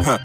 Disclaimer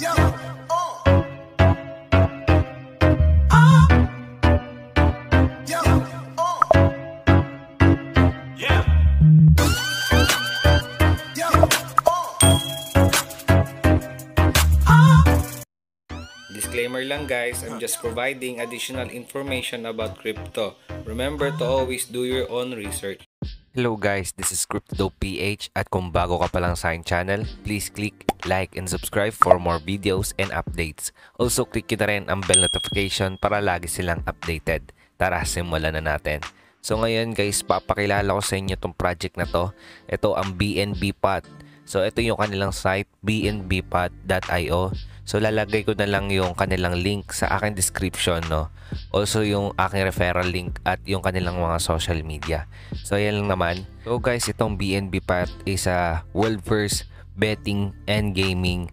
lang guys, I'm just providing additional information about crypto. Remember to always do your own research. Hello guys, this is CryptoPH at kung bago ka pa lang sa aking channel, please click like and subscribe for more videos and updates. Also click nyo na rin ang bell notification para lagi silang updated. Tara, simulan na natin. So ngayon guys, papakilala ko sa inyo itong project na to. Ito ang BNB Pot. So ito yung kanilang site, bnbpot.io. So lalagay ko na lang yung kanilang link sa aking description, no. Also yung aking referral link at yung kanilang mga social media. So ayan lang naman. So guys, itong BNB Pot is a world first betting and gaming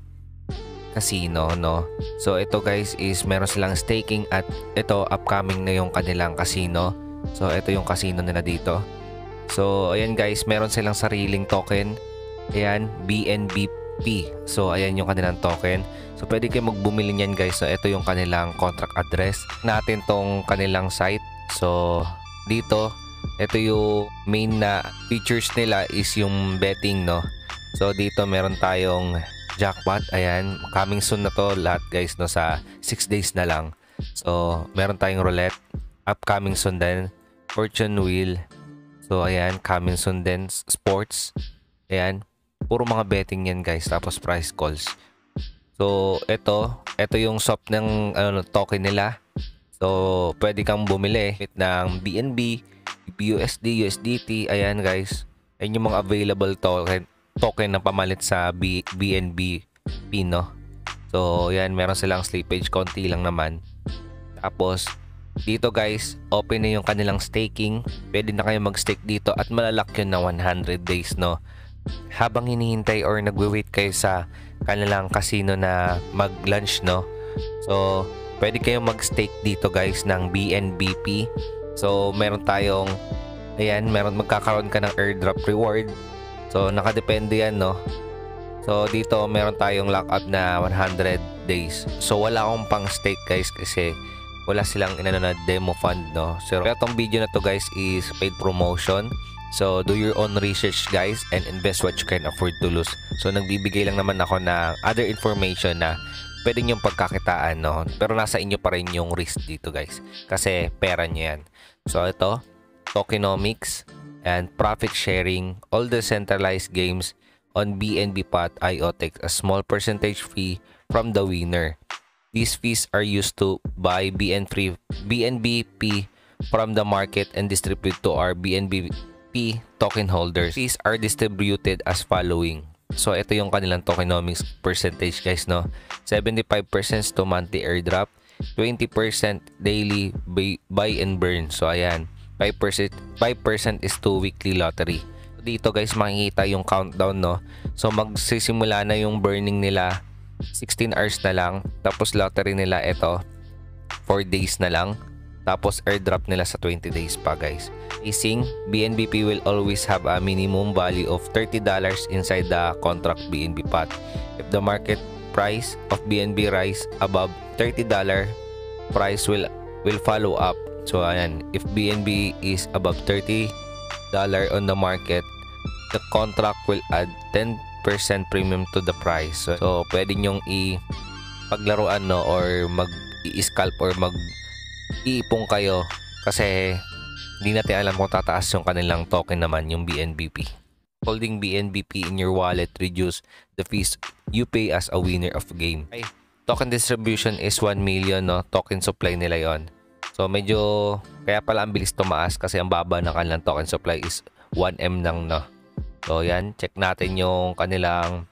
casino, no. So ito guys is meron silang staking at ito upcoming na yung kanilang casino. So ito yung casino nila dito. So ayan guys, meron silang sariling token. Ayan, BNBP. So ayan yung kanilang token. So pwede kayo magbumili niyan guys. So ito yung kanilang contract address. Natin tong kanilang site. So dito, ito yung main na features nila is yung betting, no. So dito meron tayong jackpot. Ayan, coming soon na to lahat guys, no, sa 6 days na lang. So meron tayong roulette, upcoming soon din. Fortune wheel. So ayan, coming soon din. Sports. Ayan, puro mga betting yan guys. Tapos price calls. So ito yung swap ng token nila. So pwede kang bumili ng BNB, USD, USDT. Ayan guys, ayun yung mga available token na pamalit sa BNB Pino. So ayan, meron silang slippage, konti lang naman. Tapos dito guys, open na yung kanilang staking. Pwede na kayo mag-stake dito at malalak yun na 100 days, no. Habang hinihintay or nagwe-wait kayo sa kanilang casino na mag-launch, no. So pwede kayong mag-stake dito guys ng BNBP. So meron tayong, ayan, magkakaroon ka ng airdrop reward. So nakadepende yan, no. So dito meron tayong lockup na 100 days. So wala akong pang stake guys kasi wala silang na demo fund, no. So itong video na to guys is paid promotion. So do your own research guys and invest what you can afford to lose. So nagbibigay lang naman ako ng other information na pwede nyong pagkakitaan, no. Pero nasa inyo pa rin yung risk dito guys, kasi pera nyo yan. So ito, tokenomics and profit sharing. All the centralized games on BNB.io take a small percentage fee from the winner. These fees are used to buy BNBP from the market and distribute to our BNBP token holders. Fees are distributed as following. So ito yung kanilang tokenomics percentage guys, no. 75% to monthly airdrop, 20% daily buy and burn. So ayan, 5% is to weekly lottery. Dito guys makikita yung countdown, no. So magsisimula na yung burning nila 16 hours na lang. Tapos lottery nila ito 4 days na lang. Tapos airdrop nila sa 20 days pa guys. Leasing, BNBP will always have a minimum value of $30 inside the contract BNB pot. If the market price of BNB rise above $30, price will follow up. So ayan, if BNB is above $30 on the market, the contract will add 10% premium to the price. So pwede nyong paglaruan, no, or mag-i-scalp or mag-iipong kayo kasi hindi natin alam kung tataas yung kanilang token naman, yung BNBP. Holding BNBP in your wallet reduce the fees you pay as a winner of game. Okay. Token distribution is 1 million, no? Token supply nila yon. So medyo kaya pala ang bilis tumaas kasi ang baba ng kanilang token supply is 1M lang, no. So yan, check natin yung kanilang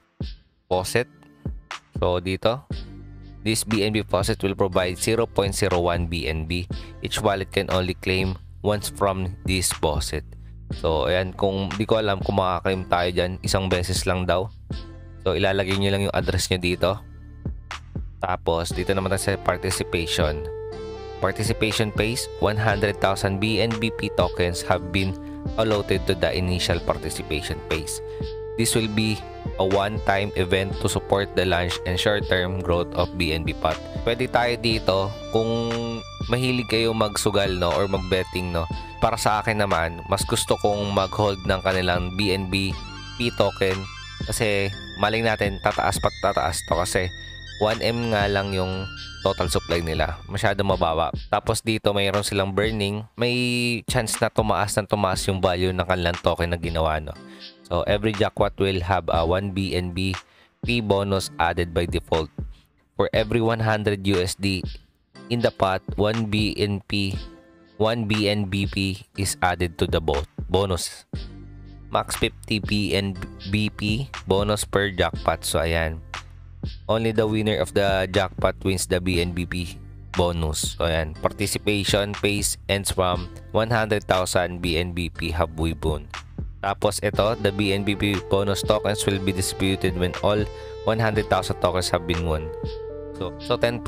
faucet. So dito, this BNB faucet will provide 0.01 BNB. Each wallet can only claim once from this faucet. So ayan, kung di ko alam kung makaka-claim tayo dyan, isang beses lang daw. So ilalagay nyo lang yung address nyo dito. Tapos dito naman tayo sa participation. Participation phase, 100,000 BNBP tokens have been allotted to the initial participation phase. This will be a one-time event to support the launch and short-term growth of BNB Pot. Pwede tayo dito kung mahilig kayo magsugal no or mag-betting no. Para sa akin naman, mas gusto kong mag-hold ng kanilang BNB P token kasi maling natin tataas to kasi 1M nga lang yung total supply nila. Masyado mababa. Tapos dito mayroon silang burning. May chance na tumaas yung value ng kanilang token na ginawa no. So every jackpot will have a 1 BNB P bonus added by default. For every 100 USD in the pot, 1 BNBP is added to the bonus. Max 50 BNBP bonus per jackpot. So ayan. Only the winner of the jackpot wins the BNBP bonus. So ayan. Participation phase ends from 100,000 BNBP Habui Boon. Tapos ito, the BNBP bonus tokens will be distributed when all 100,000 tokens have been won. So 10%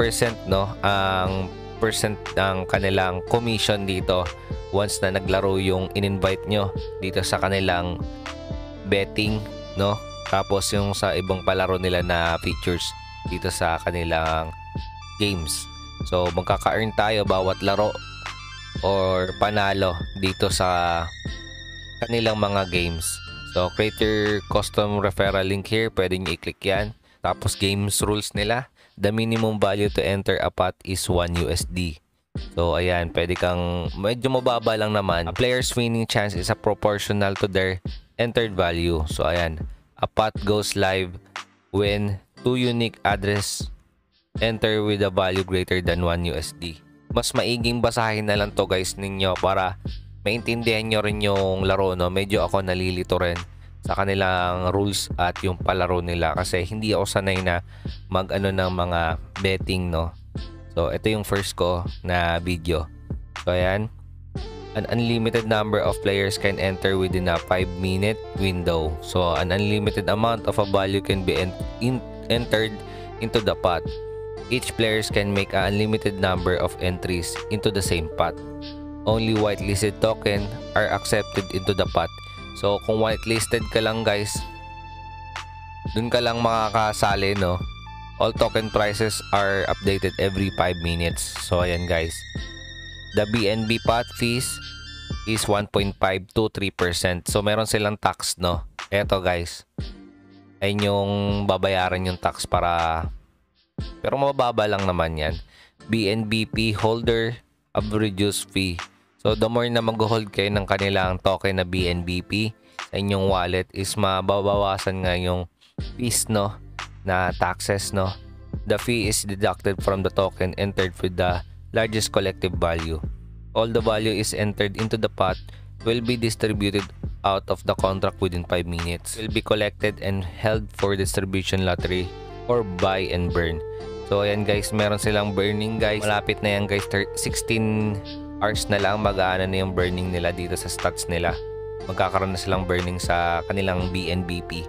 no ang percent ng kanilang commission dito once na naglaro yung in-invite nyo dito sa kanilang betting no. Tapos yung sa ibang palaro nila na features dito sa kanilang games. So magkaka-earn tayo bawat laro or panalo dito sa kanilang mga games. So create your custom referral link here. Pwede nyo i-click yan. Tapos games rules nila. The minimum value to enter a pot is 1 USD. So ayan, pwede kang medyo mababa lang naman. A player's winning chance is a proportional to their entered value. So ayan, a pot goes live when 2 unique address enter with a value greater than 1 USD. Mas maiging basahin na lang to guys ninyo para maintindihan nyo rin yung laro no. Medyo ako nalilito rin sa kanilang rules at yung palaro nila kasi hindi ako sanay na mag-ano ng mga betting no. So ito yung first ko na video. So ayan, an unlimited number of players can enter within a 5-minute window. So an unlimited amount of a value can be entered into the pot. Each players can make an unlimited number of entries into the same pot. Only whitelisted token are accepted into the pot. So kung whitelisted ka lang guys, dun ka lang makakasali no. All token prices are updated every 5 minutes. So ayan guys, the BNB pot fees is 1.5 to 3%. So meron silang tax no. Eto guys, ay yung babayaran yung tax para, pero mababa lang naman yan. BNBP holder of reduced fee. So the more na mag-hold kayo ng kanilang token na BNBP sa inyong wallet is mababawasan nga yung fees no na taxes no. The fee is deducted from the token entered with the largest collective value. All the value is entered into the pot will be distributed out of the contract within 5 minutes. Will be collected and held for distribution lottery or buy and burn. So ayan guys, meron silang burning guys. Malapit na yan guys, 16 hours na lang mag-aana na yung burning nila dito sa stats nila. Magkakaroon na silang burning sa kanilang BNBP.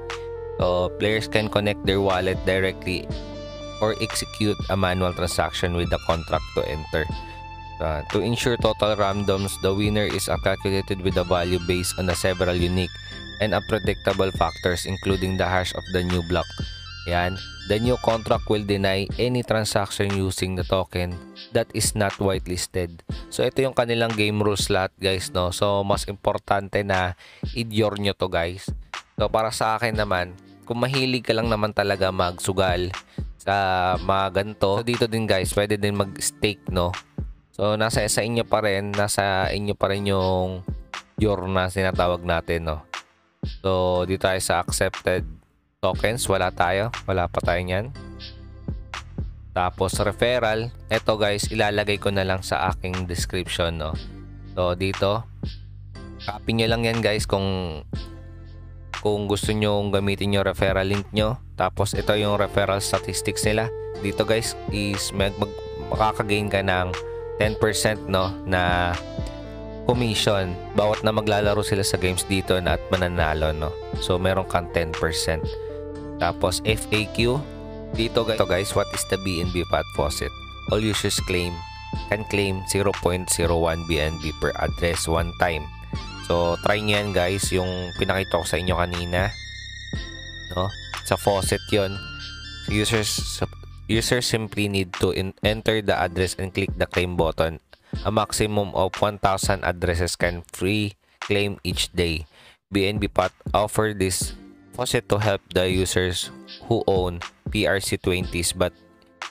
So players can connect their wallet directly or execute a manual transaction with the contract to enter. To ensure total randoms, the winner is calculated with a value based on several unique and unpredictable factors including the hash of the new block. Yan. The new contract will deny any transaction using the token that is not whitelisted. So ito yung kanilang game rules lahat guys no. So mas importante na ignore nyo to guys. So para sa akin naman, kung mahilig ka lang naman talaga magsugal sa mga ganito, so dito din guys, pwede din mag-stake no. So nasa inyo pa rin yung your na sinatawag natin no. So dito tayo sa accepted tokens, wala pa tayo niyan. Tapos referral, eto guys, ilalagay ko na lang sa aking description no. So dito, copy nyo lang yan guys kung gusto nyo gamitin yung referral link nyo. Tapos ito yung referral statistics nila. Dito guys is makakagain ka ng 10% no na commission bawat na maglalaro sila sa games dito na at mananalo no. So meron kang 10%. Tapos FAQ dito guys, what is the BNB pot faucet? All users can claim 0.01 BNB per address one time. So try nyo yan guys, yung pinakita ko sa inyo kanina. no? Sa faucet 'yon. Users simply need to enter the address and click the claim button. A maximum of 1,000 addresses can free claim each day. BNB Pot offer this faucet to help the users who own PRC20s but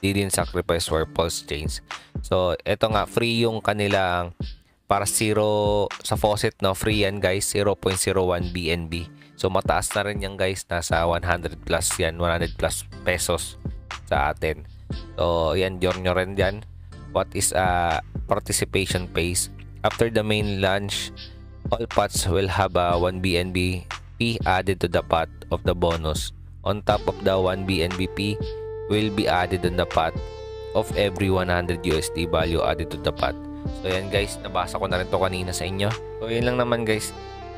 didn't sacrifice for pulse chains. So, eto nga, free yung kanilang para zero sa faucet, no? Free yan, guys. 0.01 BNB. So, mataas na rin yan, guys. Nasa 100 plus yan. 100 plus pesos sa atin. So, yan. Join nyo rin yan. What is a participation phase? After the main launch, all pots will have a 1 BNB fee added to the pot of the bonus. On top of the 1 BNB fee will be added on the pot of every 100 USD value added to the pot. So yan guys, nabasa ko na rin to kanina sa inyo. So yun lang naman guys.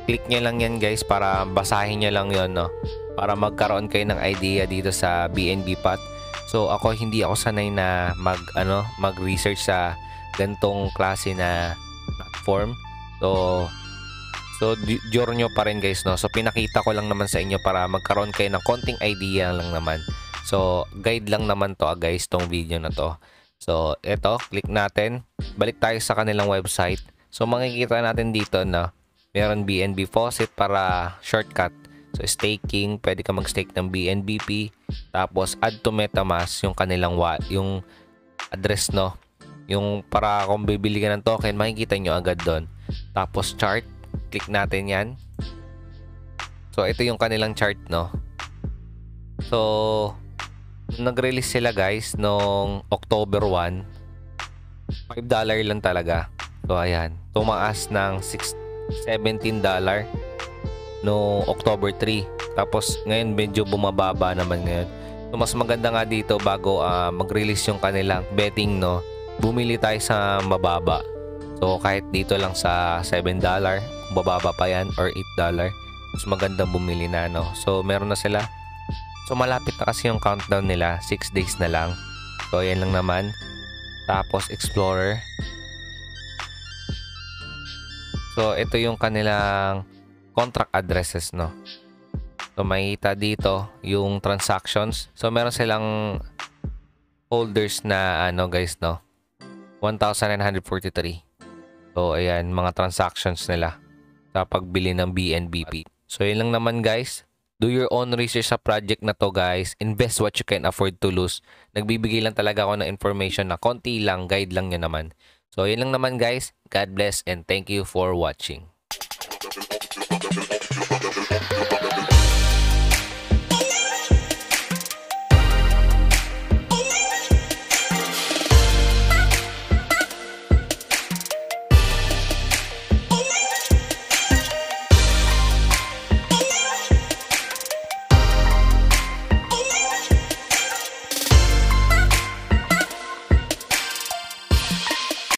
Click nyo lang yan guys para basahin nyo lang yon, no? Para magkaroon kayo ng idea dito sa BNB pot. So ako hindi ako sanay na mag-research sa gantong klase na platform. So jure nyo pa rin guys, no? So pinakita ko lang naman sa inyo para magkaroon kayo ng konting idea lang naman. So guide lang naman to guys, tong video na to. So eto, click natin. Balik tayo sa kanilang website. So makikita natin dito na meron BNB faucet para shortcut. So staking, pwede ka mag-stake ng BNBP. Tapos add to MetaMask yung kanilang yung address, no? Yung para kung bibili ka ng token, makikita nyo agad doon. Tapos chart, click natin yan. So ito yung kanilang chart, no? So nag-release sila guys noong October 1. $5 lang talaga. So ayan, tumaas ng $17 no October 3. Tapos ngayon medyo bumababa naman ngayon. So mas maganda nga dito bago mag-release yung kanilang betting, no? Bumili tayo sa mababa. So kahit dito lang sa $7, kung bababa pa yan, or $8, mas maganda bumili na, no? So meron na sila. So malapit na kasi yung countdown nila, 6 days na lang. So ayan lang naman. Tapos Explorer. So ito yung kanilang contract addresses, no? So makikita dito yung transactions. So meron silang holders na guys, no? 1,943. So ayan, mga transactions nila sa pagbili ng BNBP. So yun lang naman guys. Do your own research sa project na to guys. Invest what you can afford to lose. Nagbibigay lang talaga ako ng information na konti lang, guide lang nyo naman. So yun lang naman guys. God bless and thank you for watching.